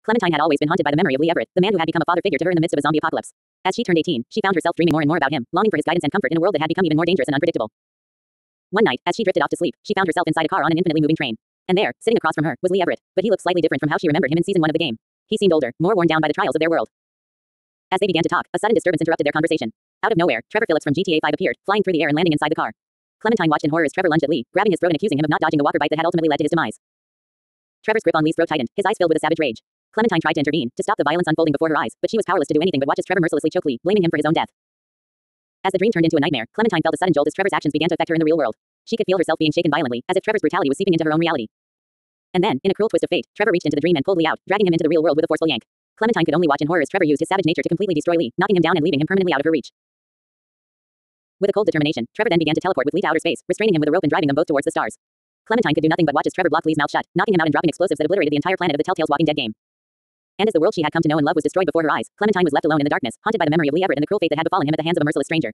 Clementine had always been haunted by the memory of Lee Everett, the man who had become a father figure to her in the midst of a zombie apocalypse. As she turned 18, she found herself dreaming more and more about him, longing for his guidance and comfort in a world that had become even more dangerous and unpredictable. One night, as she drifted off to sleep, she found herself inside a car on an infinitely moving train. And there, sitting across from her, was Lee Everett, but he looked slightly different from how she remembered him in season 1 of the game. He seemed older, more worn down by the trials of their world. As they began to talk, a sudden disturbance interrupted their conversation. Out of nowhere, Trevor Phillips from GTA 5 appeared, flying through the air and landing inside the car. Clementine watched in horror as Trevor lunged at Lee, grabbing his throat and accusing him of not dodging the walker bite that had ultimately led to his demise. Trevor's grip on Lee's throat tightened, his eyes filled with a savage rage. Clementine tried to intervene, to stop the violence unfolding before her eyes, but she was powerless to do anything but watch as Trevor mercilessly choked Lee, blaming him for his own death. As the dream turned into a nightmare, Clementine felt a sudden jolt as Trevor's actions began to affect her in the real world. She could feel herself being shaken violently, as if Trevor's brutality was seeping into her own reality. And then, in a cruel twist of fate, Trevor reached into the dream and pulled Lee out, dragging him into the real world with a forceful yank. Clementine could only watch in horror as Trevor used his savage nature to completely destroy Lee, knocking him down and leaving him permanently out of her reach. With a cold determination, Trevor then began to teleport with Lee to outer space, restraining him with a rope and driving them both towards the stars. Clementine could do nothing but watch as Trevor blocked Lee's mouth shut, knocking him out and dropping explosives that obliterated the entire planet of the Telltale's Walking Dead game. And as the world she had come to know and love was destroyed before her eyes, Clementine was left alone in the darkness, haunted by the memory of Lee Everett and the cruel fate that had befallen him at the hands of a merciless stranger.